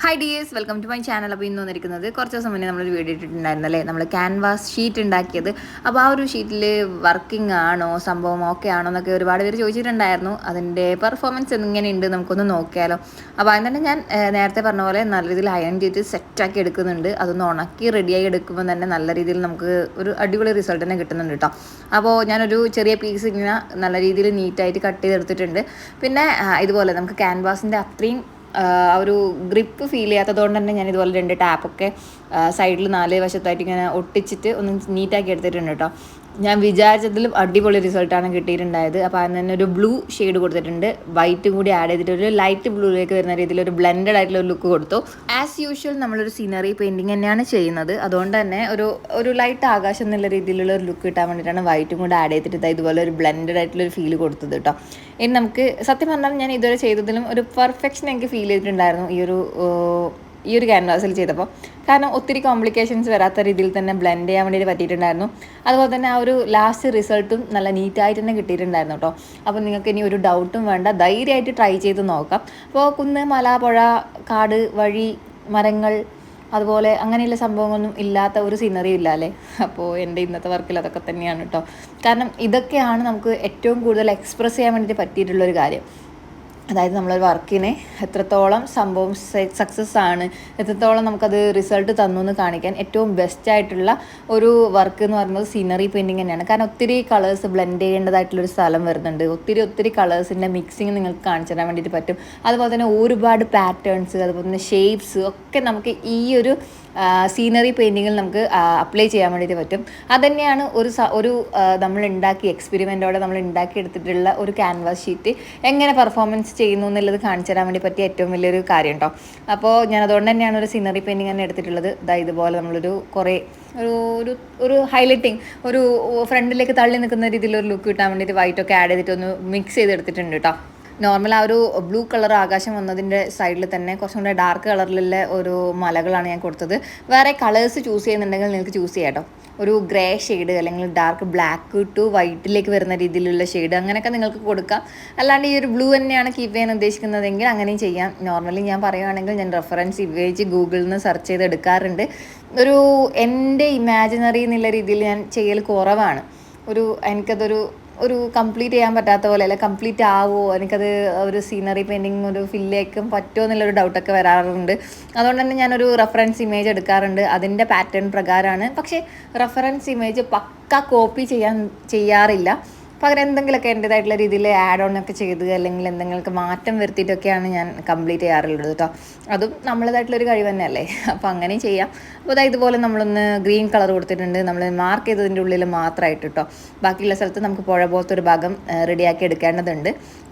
Hi dears, welcome to my channel. അപ്പോൾ ഇന്ന് വന്നിരിക്കുന്നത് കുറച്ച് ദിവസം മുന്നേ നമ്മളൊരു വീഡിയോ ഇട്ടിട്ടുണ്ടായിരുന്നല്ലേ, നമ്മൾ ക്യാൻവാസ് ഷീറ്റ് ഉണ്ടാക്കിയത്. അപ്പോൾ ആ ഒരു ഷീറ്റിൽ വർക്കിംഗ് ആണോ, സംഭവം ഓക്കെ ആണോ എന്നൊക്കെ ഒരുപാട് പേര് ചോദിച്ചിട്ടുണ്ടായിരുന്നു. അതിൻ്റെ പെർഫോമൻസ് എങ്ങനെയുണ്ട് നമുക്കൊന്ന് നോക്കിയാലോ. അപ്പോൾ അതിന് തന്നെ ഞാൻ നേരത്തെ പറഞ്ഞ പോലെ നല്ല രീതിയിൽ അയൺ ചെയ്ത് സെറ്റാക്കി എടുക്കുന്നുണ്ട്. അതൊന്ന് ഉണക്കി റെഡിയായി എടുക്കുമ്പോൾ തന്നെ നല്ല രീതിയിൽ നമുക്ക് ഒരു അടിപൊളി റിസൾട്ട് തന്നെ കിട്ടുന്നുണ്ട് കേട്ടോ. അപ്പോൾ ഞാനൊരു ചെറിയ പീസ് ഇങ്ങനെ നല്ല രീതിയിൽ നീറ്റായിട്ട് കട്ട് ചെയ്തെടുത്തിട്ടുണ്ട്. പിന്നെ ഇതുപോലെ നമുക്ക് ക്യാൻവാസിൻ്റെ അത്രയും ഒരു ഗ്രിപ്പ് ഫീൽ ചെയ്യാത്തതുകൊണ്ട് തന്നെ ഞാൻ ഇതുപോലെ 2 ടാപ്പൊക്കെ സൈഡിൽ 4 വശത്തായിട്ട് ഇങ്ങനെ ഒട്ടിച്ചിട്ട് ഒന്ന് നീറ്റാക്കി എടുത്തിട്ടുണ്ട് കേട്ടോ. ഞാൻ വിചാരിച്ചതിലും അടിപൊളി റിസൾട്ടാണ് കിട്ടിയിട്ടുണ്ടായത്. അപ്പോൾ അതിന് തന്നെ ഒരു ബ്ലൂ ഷെയ്ഡ് കൊടുത്തിട്ടുണ്ട്, വൈറ്റും കൂടി ആഡ് ചെയ്തിട്ട് ഒരു ലൈറ്റ് ബ്ലൂയിലേക്ക് വരുന്ന രീതിയിൽ ഒരു ബ്ലെൻഡഡ് ആയിട്ടുള്ള ഒരു ലുക്ക് കൊടുത്തു. ആസ് യൂഷ്വൽ നമ്മളൊരു സീനറി പെയിൻറ്റിങ് തന്നെയാണ് ചെയ്യുന്നത്. അതുകൊണ്ട് തന്നെ ഒരു ലൈറ്റ് ആകാശം എന്നുള്ള രീതിയിലുള്ള ഒരു ലുക്ക് കിട്ടാൻ വേണ്ടിയിട്ടാണ് വൈറ്റും കൂടി ആഡ് ചെയ്തിട്ട് ഇതുപോലെ ഒരു ബ്ലെൻഡഡ് ആയിട്ടുള്ള ഒരു ഫീൽ കൊടുത്തത് കേട്ടോ. ഇനി നമുക്ക് സത്യം പറഞ്ഞാൽ ഞാൻ ഇതുവരെ ചെയ്തതിലും ഒരു പെർഫെക്ഷൻ എനിക്ക് ഫീൽ ചെയ്തിട്ടുണ്ടായിരുന്നു ഈ ഒരു ക്യാൻവാസിൽ ചെയ്തപ്പോൾ. കാരണം ഒത്തിരി കോംപ്ലിക്കേഷൻസ് വരാത്ത രീതിയിൽ തന്നെ ബ്ലെൻഡ് ചെയ്യാൻ വേണ്ടിയിട്ട് പറ്റിയിട്ടുണ്ടായിരുന്നു. അതുപോലെ തന്നെ ആ ഒരു ലാസ്റ്റ് റിസൾട്ടും നല്ല നീറ്റായിട്ട് തന്നെ കിട്ടിയിട്ടുണ്ടായിരുന്നു കേട്ടോ. അപ്പോൾ നിങ്ങൾക്ക് ഇനി ഒരു ഡൗട്ടും വേണ്ട, ധൈര്യമായിട്ട് ട്രൈ ചെയ്ത് നോക്കാം. അപ്പോൾ കുന്ന്, മല, പുഴ, കാട്, വഴി, മരങ്ങൾ, അതുപോലെ അങ്ങനെയുള്ള സംഭവങ്ങളൊന്നും ഇല്ലാത്ത ഒരു സീനറിയും ഇല്ല അല്ലേ. അപ്പോൾ എൻ്റെ ഇന്നത്തെ വർക്കിൽ അതൊക്കെ തന്നെയാണ് കേട്ടോ. കാരണം ഇതൊക്കെയാണ് നമുക്ക് ഏറ്റവും കൂടുതൽ എക്സ്പ്രസ് ചെയ്യാൻ വേണ്ടിയിട്ട് പറ്റിയിട്ടുള്ളൊരു കാര്യം. അതായത് നമ്മളൊരു വർക്കിനെ എത്രത്തോളം സംഭവം സക്സസ് ആണ്, എത്രത്തോളം നമുക്കത് റിസൾട്ട് തന്നു എന്ന് കാണിക്കാൻ ഏറ്റവും ബെസ്റ്റായിട്ടുള്ള ഒരു വർക്ക് എന്ന് പറയുന്നത് സീനറി പെയിൻറ്റിങ് തന്നെയാണ്. കാരണം ഒത്തിരി കളേഴ്സ് ബ്ലെൻഡ് ചെയ്യേണ്ടതായിട്ടുള്ളൊരു സ്ഥലം വരുന്നുണ്ട്. ഒത്തിരി കളേഴ്സിൻ്റെ മിക്സിങ് നിങ്ങൾക്ക് കാണിച്ചു തരാൻ വേണ്ടിയിട്ട് പറ്റും. അതുപോലെ തന്നെ ഒരുപാട് പാറ്റേൺസ്, അതുപോലെ തന്നെ ഷേപ്സ് ഒക്കെ നമുക്ക് ഈ ഒരു സീനറി പെയിൻറ്റിങ്ങിൽ നമുക്ക് അപ്ലൈ ചെയ്യാൻ വേണ്ടിയിട്ട് പറ്റും. അതുതന്നെയാണ് ഒരു നമ്മൾ എക്സ്പെരിമെൻറ്റോടെ നമ്മൾ ഉണ്ടാക്കിയെടുത്തിട്ടുള്ള ഒരു ക്യാൻവാസ് ഷീറ്റ് എങ്ങനെ പെർഫോമൻസ് ചെയ്യുന്നു എന്നുള്ളത് കാണിച്ചു തരാൻ വേണ്ടി പറ്റിയ ഏറ്റവും വലിയൊരു കാര്യം കേട്ടോ. അപ്പോൾ ഞാൻ അതുകൊണ്ട് തന്നെയാണ് ഒരു സീനറി പെയിൻറ്റിങ് തന്നെ എടുത്തിട്ടുള്ളത്. ഇതുപോലെ നമ്മളൊരു കുറേ ഒരു ഹൈലൈറ്റിങ്, ഒരു ഫ്രണ്ടിലേക്ക് തള്ളി നിൽക്കുന്ന രീതിയിലൊരു ലുക്ക് കിട്ടാൻ വേണ്ടിയിട്ട് വൈറ്റൊക്കെ ആഡ് ചെയ്തിട്ട് ഒന്ന് മിക്സ് ചെയ്തെടുത്തിട്ടുണ്ട് കേട്ടോ. നോർമൽ ആ ഒരു ബ്ലൂ കളർ ആകാശം വന്നതിൻ്റെ സൈഡിൽ തന്നെ കുറച്ചും കൂടെ ഡാർക്ക് കളറിലുള്ള ഒരു മലകളാണ് ഞാൻ കൊടുത്തത്. വേറെ കളേഴ്സ് ചൂസ് ചെയ്യുന്നുണ്ടെങ്കിൽ നിങ്ങൾക്ക് ചൂസ് ചെയ്യാം കേട്ടോ. ഒരു ഗ്രേ ഷെയ്ഡ് അല്ലെങ്കിൽ ഡാർക്ക് ബ്ലാക്ക് ടു വൈറ്റിലേക്ക് വരുന്ന രീതിയിലുള്ള ഷെയ്ഡ് അങ്ങനെയൊക്കെ നിങ്ങൾക്ക് കൊടുക്കാം. അല്ലാണ്ട് ഈ ഒരു ബ്ലൂ തന്നെയാണ് കീപ്പ് ചെയ്യാൻ ഉദ്ദേശിക്കുന്നതെങ്കിൽ അങ്ങനെയും ചെയ്യാം. നോർമലി ഞാൻ പറയുകയാണെങ്കിൽ ഞാൻ റെഫറൻസ് ഇമേജ് ഗൂഗിളിൽ നിന്ന് സെർച്ച് ചെയ്ത് എടുക്കാറുണ്ട്. എൻ്റെ ഇമാജിനറി എന്നുള്ള രീതിയിൽ ഞാൻ ചെയ്യൽ കുറവാണ്. എനിക്കതൊരു കംപ്ലീറ്റ് ചെയ്യാൻ പറ്റാത്ത പോലെ, അല്ല കംപ്ലീറ്റ് ആവുമോ, എനിക്കത് ഒരു സീനറി പെയിൻറ്റിങ് ഒരു ഫില്ലേക്കും പറ്റുമോ എന്നുള്ളൊരു ഡൗട്ടൊക്കെ വരാറുണ്ട്. അതുകൊണ്ട് തന്നെ ഞാനൊരു റെഫറൻസ് ഇമേജ് എടുക്കാറുണ്ട്, അതിൻ്റെ പാറ്റേൺ പ്രകാരമാണ്. പക്ഷേ റെഫറൻസ് ഇമേജ് പക്ക കോപ്പി ചെയ്യാറില്ല. പകരം എന്തെങ്കിലുമൊക്കെ എൻ്റേതായിട്ടുള്ള രീതിയിൽ ആഡ് ഓൺ ഒക്കെ ചെയ്ത് അല്ലെങ്കിൽ എന്തെങ്കിലുമൊക്കെ മാറ്റം വരുത്തിയിട്ടൊക്കെയാണ് ഞാൻ കംപ്ലീറ്റ് ചെയ്യാറുള്ളത് കേട്ടോ. അതും നമ്മളതായിട്ടുള്ളൊരു കഴിവ് തന്നെയല്ലേ. അപ്പോൾ അങ്ങനെയും ചെയ്യാം. അപ്പോൾ ഇതുപോലെ നമ്മളൊന്ന് ഗ്രീൻ കളർ കൊടുത്തിട്ടുണ്ട്, നമ്മൾ മാർക്ക് ചെയ്തതിൻ്റെ ഉള്ളിൽ മാത്രമായിട്ട് കേട്ടോ. ബാക്കിയുള്ള സ്ഥലത്ത് നമുക്ക് പുഴ പോലത്തെ ഒരു ഭാഗം റെഡിയാക്കി എടുക്കേണ്ടതുണ്ട്.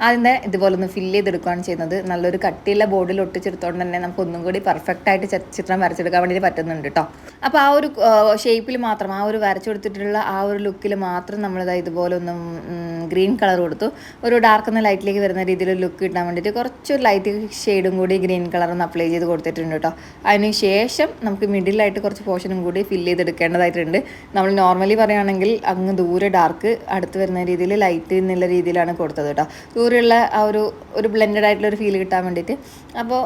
അതിൻ്റെ ഇതുപോലെ ഒന്ന് ഫില്ല് ചെയ്തെടുക്കുകയാണ് ചെയ്യുന്നത്. നല്ലൊരു കട്ടിയുള്ള ബോർഡിൽ ഒട്ടിച്ചെടുത്തോണ്ട് തന്നെ നമുക്ക് ഒന്നും കൂടി പെർഫെക്റ്റായിട്ട് ചിത്രം വരച്ചെടുക്കാൻ വേണ്ടി പറ്റുന്നുണ്ട് കേട്ടോ. അപ്പോൾ ആ ഒരു ഷേപ്പിൽ മാത്രം, ആ ഒരു വരച്ചു കൊടുത്തിട്ടുള്ള ആ ഒരു ലുക്കിൽ മാത്രം ഇതുപോലെ ഒന്നും ഗ്രീൻ കളർ കൊടുത്തു. ഒരു ഡാർക്ക് നിന്ന് ലൈറ്റിലേക്ക് വരുന്ന രീതിയിൽ ലുക്ക് കിട്ടാൻ വേണ്ടിയിട്ട് കുറച്ചൊരു ലൈറ്റ് ഷെയ്ഡും കൂടി ഗ്രീൻ കളർ ഒന്ന് അപ്ലൈ ചെയ്ത് കൊടുത്തിട്ടുണ്ട് കേട്ടോ. അതിന് ശേഷം നമുക്ക് മിഡിലായിട്ട് കുറച്ച് പോർഷനും കൂടി ഫില്ല് ചെയ്തെടുക്കേണ്ടതായിട്ടുണ്ട്. നമ്മൾ നോർമലി പറയുകയാണെങ്കിൽ അങ്ങ് ദൂരെ ഡാർക്ക്, അടുത്ത് വരുന്ന രീതിയിൽ ലൈറ്റ് എന്നുള്ള രീതിയിലാണ് കൊടുത്തത് കേട്ടോ. ദൂരെയുള്ള ആ ഒരു ബ്ലെൻഡഡ് ആയിട്ടുള്ള ഒരു ഫീൽ കിട്ടാൻ വേണ്ടിയിട്ട്. അപ്പോൾ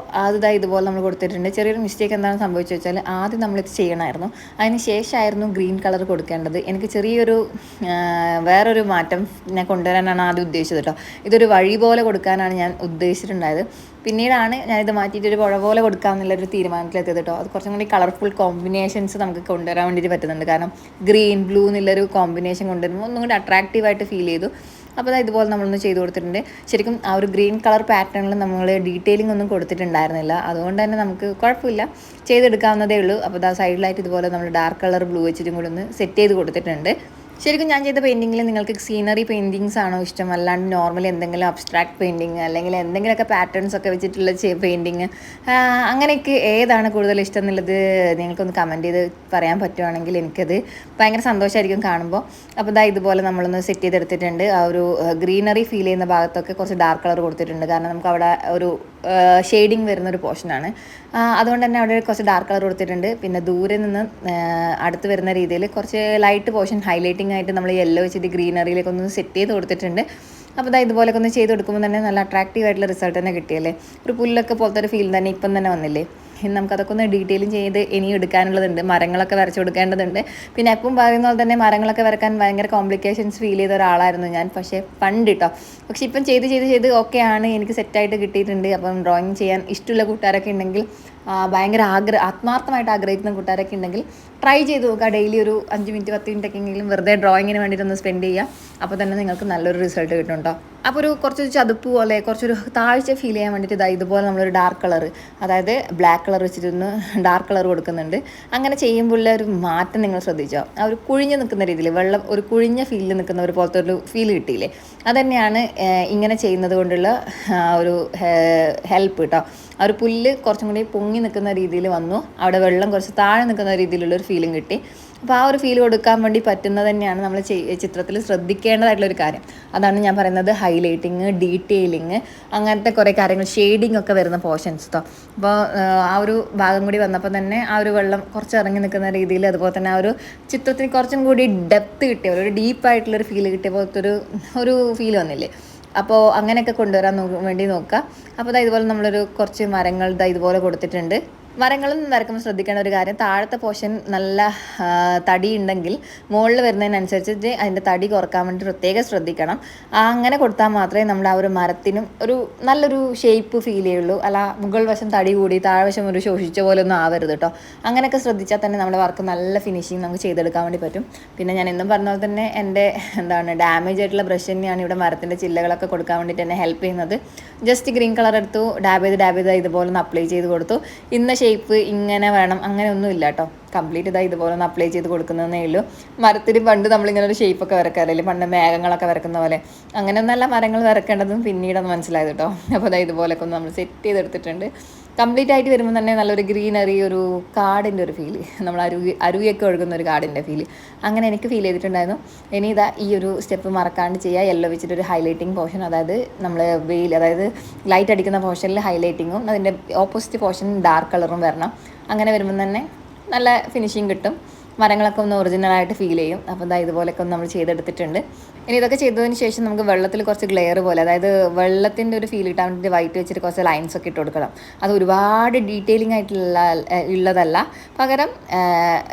ഇതുപോലെ നമ്മൾ കൊടുത്തിട്ടുണ്ട്. ചെറിയൊരു മിസ്റ്റേക്ക് എന്താണ് സംഭവിച്ചു വെച്ചാൽ ആദ്യം നമ്മളിത് ചെയ്യണമായിരുന്നു, അതിന് ശേഷമായിരുന്നു ഗ്രീൻ കളർ കൊടുക്കേണ്ടത്. എനിക്ക് ചെറിയൊരു വേറൊരു മാറ്റം ഞാൻ കൊണ്ടുവരാനാണ് ആദ്യം ഉദ്ദേശിച്ചത് കേട്ടോ. ഇതൊരു വഴി പോലെ കൊടുക്കാനാണ് ഞാൻ ഉദ്ദേശിച്ചിട്ടുണ്ടായത്. പിന്നീടാണ് ഞാനിത് മാറ്റിയിട്ട് ഒരു പുഴ പോലെ കൊടുക്കാമെന്നുള്ളൊരു തീരുമാനത്തിലെത്തിയത് കേട്ടോ. അത് കുറച്ചും കൂടി കളർഫുൾ കോമ്പിനേഷൻസ് നമുക്ക് കൊണ്ടുവരാൻ വേണ്ടിയിട്ട് പറ്റുന്നുണ്ട്. കാരണം ഗ്രീൻ ബ്ലൂ എന്നുള്ളൊരു കോമ്പിനേഷൻ കൊണ്ടുവരുമ്പോൾ ഒന്നും കൂടി അട്രാക്റ്റീവായിട്ട് ഫീൽ ചെയ്തു. അപ്പോൾ ഇതുപോലെ നമ്മളൊന്ന് ചെയ്ത് കൊടുത്തിട്ടുണ്ട്. ശരിക്കും ആ ഒരു ഗ്രീൻ കളർ പാറ്റേണിൽ നമ്മൾ ഡീറ്റെയിലിംഗ് ഒന്നും കൊടുത്തിട്ടുണ്ടായിരുന്നില്ല. അതുകൊണ്ട് തന്നെ നമുക്ക് കുഴപ്പമില്ല, ചെയ്തെടുക്കാവുന്നതേ ഉള്ളൂ. അപ്പോൾ സൈഡിലായിട്ട് ഇതുപോലെ നമ്മൾ ഡാർക്ക് കളർ ബ്ലൂ വെച്ചിട്ടും കൂടി ഒന്ന് സെറ്റ് ചെയ്ത് കൊടുത്തിട്ടുണ്ട്. ശരിക്കും ഞാൻ ചെയ്ത പെയിൻറ്റിങ്ങിൽ നിങ്ങൾക്ക് സീനറി പെയിൻറ്റിങ്സ് ആണോ ഇഷ്ടം, അല്ലാണ്ട് നോർമലി എന്തെങ്കിലും അബ്സ്ട്രാക്ട് പെയിൻറ്റിങ് അല്ലെങ്കിൽ എന്തെങ്കിലുമൊക്കെ പാറ്റേൺസ് ഒക്കെ വെച്ചിട്ടുള്ള പെയിൻറ്റിങ്, അങ്ങനെയൊക്കെ ഏതാണ് കൂടുതൽ ഇഷ്ടം എന്നുള്ളത് നിങ്ങൾക്കൊന്ന് കമൻറ്റ് ചെയ്ത് പറയാൻ പറ്റുവാണെങ്കിൽ എനിക്കത് ഭയങ്കര സന്തോഷമായിരിക്കും കാണുമ്പോൾ. അപ്പോൾ ഇതുപോലെ നമ്മളൊന്ന് സെറ്റ് ചെയ്തെടുത്തിട്ടുണ്ട്. ആ ഒരു ഗ്രീനറി ഫീൽ ചെയ്യുന്ന ഭാഗത്തൊക്കെ കുറച്ച് ഡാർക്ക് കളർ കൊടുത്തിട്ടുണ്ട്. കാരണം നമുക്ക് അവിടെ ഒരു ഷെയ്ഡിങ് വരുന്നൊരു പോർഷനാണ്. അതുകൊണ്ട് തന്നെ അവിടെ കുറച്ച് ഡാർക്ക് കളർ കൊടുത്തിട്ടുണ്ട്. പിന്നെ ദൂരെ നിന്ന് അടുത്ത് വരുന്ന രീതിയിൽ കുറച്ച് ലൈറ്റ് പോർഷൻ ഹൈലൈറ്റിംഗ് ആയിട്ട് നമ്മൾ യെല്ലോ വെച്ചിട്ട് ഗ്രീനറിയിലേക്ക് ഒന്ന് സെറ്റ് ചെയ്ത് കൊടുത്തിട്ടുണ്ട്. അപ്പോൾ ഇതുപോലെയൊക്കെ ഒന്ന് ചെയ്ത് കൊടുക്കുമ്പോൾ തന്നെ നല്ല അട്രാക്റ്റീവ് ആയിട്ടുള്ള റിസൾട്ട് തന്നെ കിട്ടിയല്ലേ. ഒരു പുല്ലൊക്കെ പോലത്തെ ഒരു ഫീൽ തന്നെ ഇപ്പം തന്നെ വന്നില്ലേ. ഇനി നമുക്കതൊക്കെ ഒന്ന് ഡീറ്റെയിലും ചെയ്ത് ഇനിയും എടുക്കാനുള്ളതുണ്ട്. മരങ്ങളൊക്കെ വരച്ചു കൊടുക്കേണ്ടതുണ്ട്. പിന്നെ എപ്പം പറയുന്ന പോലെ തന്നെ മരങ്ങളൊക്കെ വരക്കാൻ ഭയങ്കര കോംപ്ലിക്കേഷൻസ് ഫീൽ ചെയ്ത ഒരാളായിരുന്നു ഞാൻ, പക്ഷേ പണ്ട് കേട്ടോ. പക്ഷേ ഇപ്പം ചെയ്ത് ഓക്കെയാണ്, എനിക്ക് സെറ്റായിട്ട് കിട്ടിയിട്ടുണ്ട്. അപ്പം ഡ്രോയിങ് ചെയ്യാൻ ഇഷ്ടമുള്ള കൂട്ടുകാരൊക്കെ ഉണ്ടെങ്കിൽ, ഭയങ്കര ആത്മാർത്ഥമായിട്ട് ആഗ്രഹിക്കുന്ന കൂട്ടുകാരൊക്കെ ഉണ്ടെങ്കിൽ ട്രൈ ചെയ്ത് നോക്കുക. ഡെയിലി ഒരു 5 മിനിറ്റ് 10 മിനിറ്റ് ഒക്കെ എങ്കിലും വെറുതെ ഡ്രോയിങ്ങിന് വേണ്ടിയിട്ടൊന്ന് സ്പെൻഡ് ചെയ്യുക. അപ്പോൾ തന്നെ നിങ്ങൾക്ക് നല്ലൊരു റിസൾട്ട് കിട്ടും കേട്ടോ. അപ്പോൾ ഒരു കുറച്ചൊരു ചതുപ്പ് പോലെ കുറച്ചൊരു താഴ്ച ഫീൽ ചെയ്യാൻ വേണ്ടിയിട്ട് ഇതുപോലെ നമ്മളൊരു ഡാർക്ക് കളർ, അതായത് ബ്ലാക്ക് കളർ വെച്ചിട്ടൊന്ന് ഡാർക്ക് കളർ കൊടുക്കുന്നുണ്ട്. അങ്ങനെ ചെയ്യുമ്പോൾ ഒരു മാറ്റം നിങ്ങൾ ശ്രദ്ധിച്ചോ? ആ ഒരു കുഴിഞ്ഞ് നിൽക്കുന്ന രീതിയിൽ, വെള്ളം ഒരു കുഴിഞ്ഞ ഫീലിൽ നിൽക്കുന്ന ഒരു പോലത്തെ ഒരു ഫീൽ കിട്ടിയില്ലേ? അതുതന്നെയാണ് ഇങ്ങനെ ചെയ്യുന്നത് കൊണ്ടുള്ള ഒരു ഹെൽപ്പ് കേട്ടോ. ആ ഒരു പുല്ല് കുറച്ചും കൂടി പൊങ്ങി നിൽക്കുന്ന രീതിയിൽ വന്നു, അവിടെ വെള്ളം കുറച്ച് താഴെ നിൽക്കുന്ന രീതിയിലുള്ളൊരു ഫീലും കിട്ടി. അപ്പോൾ ആ ഒരു ഫീൽ കൊടുക്കാൻ വേണ്ടി പറ്റുന്നത് തന്നെയാണ് നമ്മൾ ചിത്രത്തിൽ ശ്രദ്ധിക്കേണ്ടതായിട്ടുള്ളൊരു കാര്യം. അതാണ് ഞാൻ പറയുന്നത്, ഹൈലൈറ്റിങ്, ഡീറ്റെയിലിങ്, അങ്ങനത്തെ കുറേ കാര്യങ്ങൾ, ഷെയ്ഡിങ് ഒക്കെ വരുന്ന പോർഷൻസ് കേട്ടോ. അപ്പോൾ ആ ഒരു ഭാഗം കൂടി വന്നപ്പോൾ തന്നെ ആ ഒരു വെള്ളം കുറച്ച് ഇറങ്ങി നിൽക്കുന്ന രീതിയിൽ, അതുപോലെ തന്നെ ആ ഒരു ചിത്രത്തിന് കുറച്ചും കൂടി ഡെപ്ത് കിട്ടിയ ഒരു ഡീപ്പായിട്ടുള്ളൊരു ഫീൽ കിട്ടിയ പോലത്തെ ഒരു ഫീൽ വന്നില്ലേ? അപ്പോൾ അങ്ങനെയൊക്കെ കൊണ്ടുവരാൻ വേണ്ടി നോക്കുക. അപ്പോൾ ഇതുപോലെ നമ്മളൊരു കുറച്ച് മരങ്ങൾ ഇതുപോലെ കൊടുത്തിട്ടുണ്ട്. മരങ്ങളും വരക്കുമ്പോൾ ശ്രദ്ധിക്കേണ്ട ഒരു കാര്യം, താഴത്തെ പോർഷൻ നല്ല തടി ഉണ്ടെങ്കിൽ മുകളിൽ വരുന്നതിനനുസരിച്ച് അതിൻ്റെ തടി കുറക്കാൻ വേണ്ടി പ്രത്യേകം ശ്രദ്ധിക്കണം. അങ്ങനെ കൊടുത്താൽ മാത്രമേ നമ്മുടെ ആ ഒരു മരത്തിനും ഒരു നല്ലൊരു ഷേപ്പ് ഫീൽ ചെയ്യുള്ളൂ. അല്ല മുകൾ വശം തടി കൂടി താഴ്വശം ഒരു ശോഷിച്ച പോലെ ഒന്നും ആവരുത് കേട്ടോ. അങ്ങനെയൊക്കെ ശ്രദ്ധിച്ചാൽ തന്നെ നമ്മുടെ വർക്ക് നല്ല ഫിനിഷിങ് നമുക്ക് ചെയ്തെടുക്കാൻ വേണ്ടി പറ്റും. പിന്നെ ഞാൻ എന്നും പറഞ്ഞ പോലെ തന്നെ എൻ്റെ ഡാമേജ് ആയിട്ടുള്ള ബ്രഷ് തന്നെയാണ് ഇവിടെ മരത്തിൻ്റെ ചില്ലകളൊക്കെ കൊടുക്കാൻ വേണ്ടിയിട്ട് എന്നെ ഹെൽപ്പ് ചെയ്യുന്നത്. ജസ്റ്റ് ഗ്രീൻ കളർ എടുത്തു, ഡാബ് ചെയ്ത് ഇതുപോലെ ഒന്ന് അപ്ലൈ ചെയ്ത് കൊടുത്തു. ഇന്ന ഷേപ്പ് ഇങ്ങനെ വേണം അങ്ങനെയൊന്നും ഇല്ല കേട്ടോ. കംപ്ലീറ്റ് ഇതുപോലെ ഒന്ന് അപ്ലൈ ചെയ്ത് കൊടുക്കുന്നതേ ഉള്ളൂ. മരത്തിന് പണ്ട് നമ്മളിങ്ങനെ ഒരു ഷേപ്പൊക്കെ വരക്കാറില്ലേ, പണ്ട് മേഘങ്ങളൊക്കെ വരക്കുന്ന പോലെ, അങ്ങനെയൊന്നല്ല മരങ്ങൾ വരക്കേണ്ടതും പിന്നീടൊന്ന് മനസ്സിലായത് കേട്ടോ. അപ്പോൾ ഇതുപോലെയൊക്കെ ഒന്ന് നമ്മൾ സെറ്റ് ചെയ്തെടുത്തിട്ടുണ്ട്. കംപ്ലീറ്റ് ആയിട്ട് വരുമ്പോൾ തന്നെ നല്ലൊരു ഗ്രീനറി, ഒരു കാടിൻ്റെ ഒരു ഫീല്, നമ്മൾ അരുവിയൊക്കെ ഒഴുകുന്ന ഒരു കാടിൻ്റെ ഫീല്, അങ്ങനെ എനിക്ക് ഫീൽ ചെയ്തിട്ടുണ്ടായിരുന്നു. ഇനി ഈ ഒരു സ്റ്റെപ്പ് മറക്കാണ്ട് ചെയ്യുക. യെല്ലോ വെച്ചിട്ടൊരു ഹൈലൈറ്റിംഗ് പോർഷൻ, അതായത് നമ്മൾ അതായത് ലൈറ്റ് അടിക്കുന്ന പോർഷനിൽ ഹൈലൈറ്റിങ്ങും അതിൻ്റെ ഓപ്പോസിറ്റ് പോർഷൻ ഡാർക്ക് കളറും വരണം. അങ്ങനെ വരുമ്പോൾ തന്നെ നല്ല ഫിനിഷിങ് കിട്ടും. മരങ്ങളൊക്കെ ഒന്ന് ഒറിജിനലായിട്ട് ഫീൽ ചെയ്യും. അപ്പോൾ ഇതുപോലെയൊക്കെ ഒന്ന് നമ്മൾ ചെയ്തെടുത്തിട്ടുണ്ട്. ഇനി ഇതൊക്കെ ചെയ്തതിന് ശേഷം നമുക്ക് വെള്ളത്തിൽ കുറച്ച് ഗ്ലെയർ പോലെ, അതായത് വെള്ളത്തിൻ്റെ ഒരു ഫീൽ കിട്ടാൻ വേണ്ടി വൈറ്റ് വെച്ചിട്ട് കുറച്ച് ലൈൻസ് ഒക്കെ ഇട്ട് കൊടുക്കണം. അത് ഒരുപാട് ഡീറ്റെയിലിംഗ് ഉള്ളതല്ല, പകരം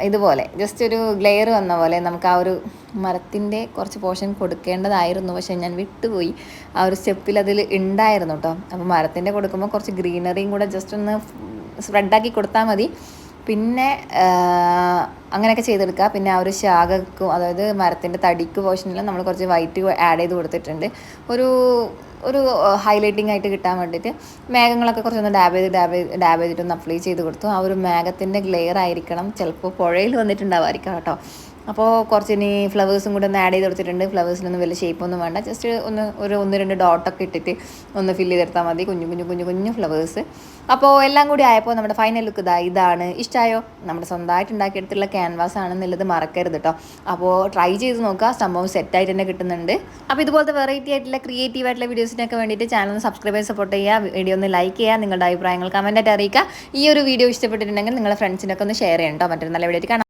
ഇതുപോലെ ജസ്റ്റ് ഒരു ഗ്ലെയർ വന്ന പോലെ നമുക്ക് ആ ഒരു മരത്തിൻ്റെ കുറച്ച് പോർഷൻ കൊടുക്കേണ്ടതായിരുന്നു. പക്ഷേ ഞാൻ വിട്ടുപോയി, ആ ഒരു സ്റ്റെപ്പിൽ അതിൽ ഉണ്ടായിരുന്നു കേട്ടോ. അപ്പോൾ മരത്തിൻ്റെ കൊടുക്കുമ്പോൾ കുറച്ച് ഗ്രീനറിയും കൂടെ ജസ്റ്റ് ഒന്ന് സ്പ്രെഡാക്കി കൊടുത്താൽ മതി. പിന്നെ അങ്ങനെയൊക്കെ ചെയ്തെടുക്കുക. പിന്നെ ആ ഒരു ശാഖക്കും, അതായത് മരത്തിൻ്റെ തടിക്ക് പോർഷനിൽ നമ്മൾ കുറച്ച് വൈറ്റ് ആഡ് ചെയ്ത് കൊടുത്തിട്ടുണ്ട്, ഒരു ഹൈലൈറ്റിംഗ് ആയിട്ട് കിട്ടാൻ വേണ്ടിയിട്ട്. മേഘങ്ങളൊക്കെ കുറച്ചൊന്ന് ഡാബ് ചെയ്തിട്ടൊന്ന് അപ്ലൈ ചെയ്ത് കൊടുത്തു. ആ ഒരു മേഘത്തിൻ്റെ ഗ്ലെയർ ആയിരിക്കണം, ചിലപ്പോൾ പുഴയിൽ വന്നിട്ടുണ്ടാവായിരിക്കാം കേട്ടോ. അപ്പോൾ കുറച്ചിനി ഫ്ലവേഴ്സും കൂടെ ഒന്ന് ആഡ് ചെയ്ത് കൊടുത്തിട്ടുണ്ട്. ഫ്ലവേഴ്സിനൊന്നും വലിയ ഷേപ്പൊന്നും വേണ്ട, ജസ്റ്റ് ഒന്ന് രണ്ട് ഡോട്ടൊക്കെ ഇട്ടിട്ട് ഒന്ന് ഫില്ല് ചെയ്തെടുത്താൽ മതി, കുഞ്ഞു ഫ്ലവേഴ്സ്. അപ്പോൾ എല്ലാം കൂടി ആയപ്പോൾ നമ്മുടെ ഫൈനൽ ലുക്ക് ഇതാണ്. ഇഷ്ടമായോ? നമ്മുടെ സ്വന്തമായിട്ട് ഉണ്ടാക്കിയെടുത്തുള്ള ക്യാൻവാസ് ആണെന്നുള്ളത് മറക്കരുത് കേട്ടോ. അപ്പോൾ ട്രൈ ചെയ്ത് നോക്കുക, സംഭവം സെറ്റായിട്ട് തന്നെ കിട്ടുന്നുണ്ട്. അപ്പോൾ ഇതുപോലത്തെ വെറൈറ്റി ആയിട്ടുള്ള ക്രിയേറ്റീവ് ആയിട്ടുള്ള വീഡിയോസിനൊക്കെ വേണ്ടിയിട്ട് ചാനൽ ഒന്ന് സബ്സ്ക്രൈബ് ചെയ്ത് സപ്പോർട്ട് ചെയ്യുക. വീഡിയോ ഒന്ന് ലൈക്ക് ചെയ്യുക, നിങ്ങളുടെ അഭിപ്രായങ്ങൾ കമൻറ്റായിട്ട് അറിയിക്കുക. ഈ ഒരു വീഡിയോ ഇഷ്ടപ്പെട്ടിട്ടുണ്ടെങ്കിൽ നിങ്ങളുടെ ഫ്രണ്ട്സിനൊക്കെ ഒന്ന് ഷെയർ ചെയ്യണം കേട്ടോ. മറ്റൊരു നല്ല വീഡിയോ കാണാം.